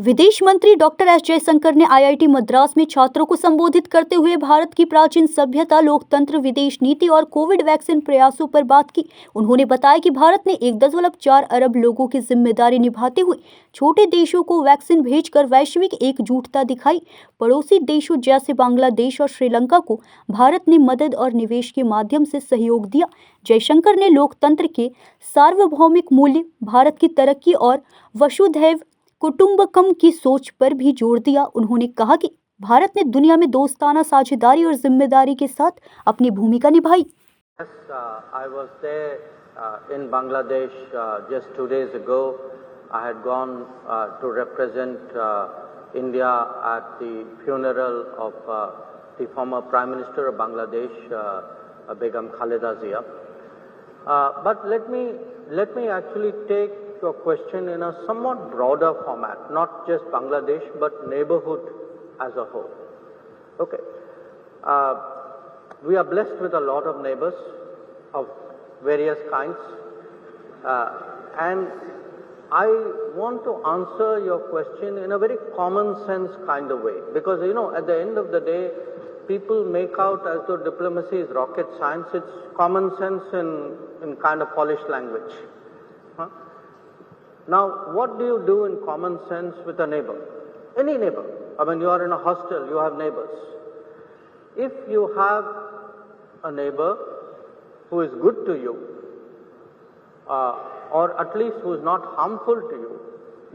विदेश मंत्री doctor S Jaishankar ने आईआईटी मद्रास में छात्रों को संबोधित करते हुए भारत की प्राचीन सभ्यता, लोकतंत्र, विदेश नीति और कोविड वैक्सीन प्रयासों पर बात की। उन्होंने बताया कि भारत ने 1.4 अरब लोगों की जिम्मेदारी निभाते हुए छोटे देशों को वैक्सीन भेजकर वैश्विक एकजुटता दिखाई। पड़ोसी देशों जैसे बांग्लादेश और श्रीलंका को भारत ने मदद और निवेश के माध्यम से सहयोग दिया। जयशंकर ने लोकतंत्र के सार्वभौमिक मूल्य, भारत की तरक्की और वसुधैव कुटुंबकम की सोच पर भी जोर दिया। उन्होंने कहा कि भारत ने दुनिया में दोस्ताना साझेदारी और जिम्मेदारी के साथ अपनी भूमिका निभाई। Yes, I was there in Bangladesh just 2 days ago. I had gone to represent India at the funeral of the former Prime Minister of Bangladesh, Begum Khaleda Zia. But let me actually take your question in a somewhat broader format, not just Bangladesh, but neighborhood as a whole. Okay. We are blessed with a lot of neighbors of various kinds. And I want to answer your question in a very common sense kind of way. Because, at the end of the day, people make out as though diplomacy is rocket science. It's common sense in kind of polished language. Now, what do you do in common sense with a neighbor? Any neighbor. I mean, you are in a hostel, you have neighbors. If you have a neighbor who is good to you, or at least who is not harmful to you,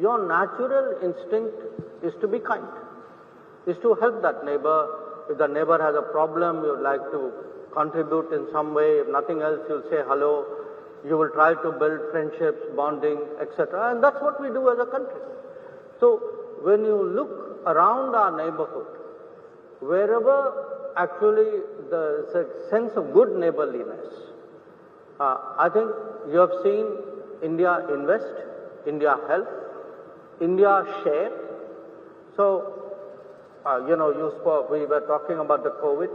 your natural instinct is to be kind, is to help that neighbor. If the neighbor has a problem, you would like to contribute in some way. If nothing else, you'll say hello. You will try to build friendships, bonding, etc. And that's what we do as a country. So when you look around our neighborhood, wherever actually there's a sense of good neighborliness, I think you have seen India invest, India help, India share. So, we were talking about the COVID.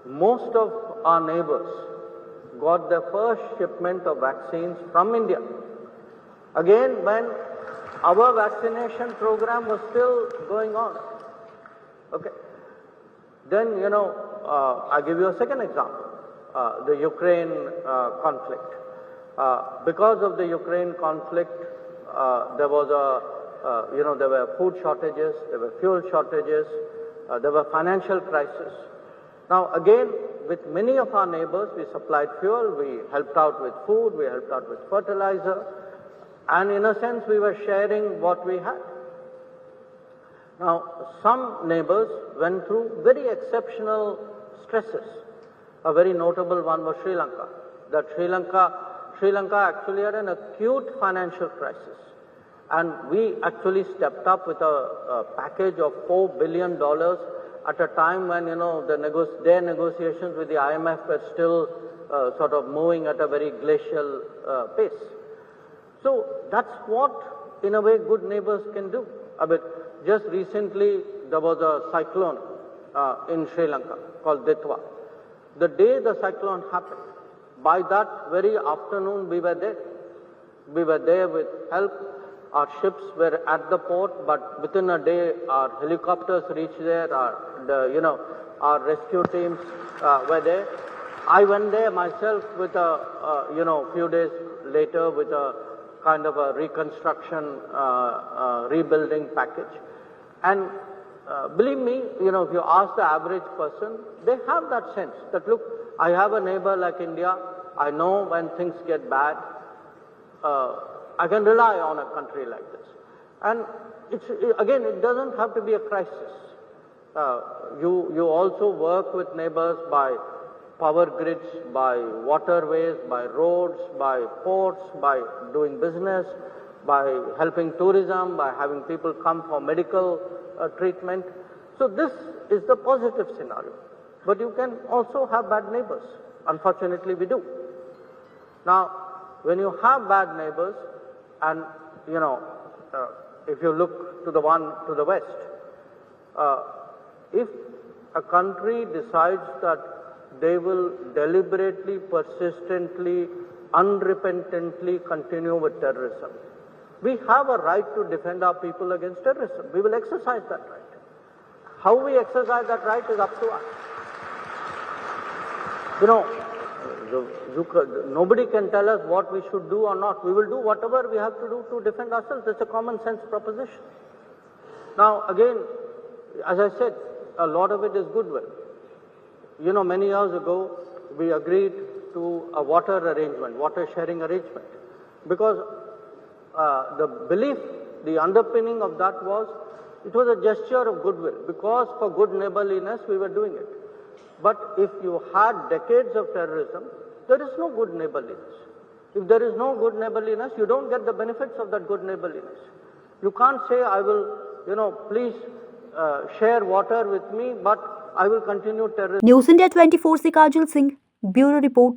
Most of our neighbors got their first shipment of vaccines from India. Again, when our vaccination program was still going on. Okay. Then, I give you a second example, the Ukraine conflict. Because of the Ukraine conflict, there was there were food shortages, there were fuel shortages, there were financial crisis. Now, again, with many of our neighbors, we supplied fuel, we helped out with food, we helped out with fertilizer, and in a sense, we were sharing what we had. Now, some neighbors went through very exceptional stresses. A very notable one was Sri Lanka. Sri Lanka actually had an acute financial crisis. And we actually stepped up with a package of $4 billion at a time when, their negotiations with the IMF were still sort of moving at a very glacial pace. So that's what, in a way, good neighbors can do. I mean, just recently, there was a cyclone in Sri Lanka called Ditwa. The day the cyclone happened, by that very afternoon, we were there. We were there with help. Our ships were at the port, but within a day, our helicopters reached there. Our rescue teams were there. I went there myself with a few days later with a kind of a reconstruction, rebuilding package. And believe me, if you ask the average person, they have that sense that, look, I have a neighbor like India. I know when things get bad, I can rely on a country like this. And it doesn't have to be a crisis. You also work with neighbors by power grids, by waterways, by roads, by ports, by doing business, by helping tourism, by having people come for medical treatment. So this is the positive scenario. But you can also have bad neighbors. Unfortunately, we do. Now, when you have bad neighbors, and if you look to the one to the west, if a country decides that they will deliberately, persistently, unrepentantly continue with terrorism, We have a right to defend our people against terrorism. We will exercise that right. How we exercise that right is up to us. You know, nobody can tell us what we should do or not. We will do whatever we have to do to defend ourselves. It's a common sense proposition. Now, again, as I said, a lot of it is goodwill. You know, many years ago, we agreed to a water sharing arrangement, because the belief, the underpinning of that was, it was a gesture of goodwill, because for good neighborliness we were doing it. But if you had decades of terrorism, there is no good neighborliness. If there is no good neighborliness, you don't get the benefits of that good neighborliness. You can't say, I will, please share water with me, but I will continue terrorism. News India 24 से काजल Singh, bureau report.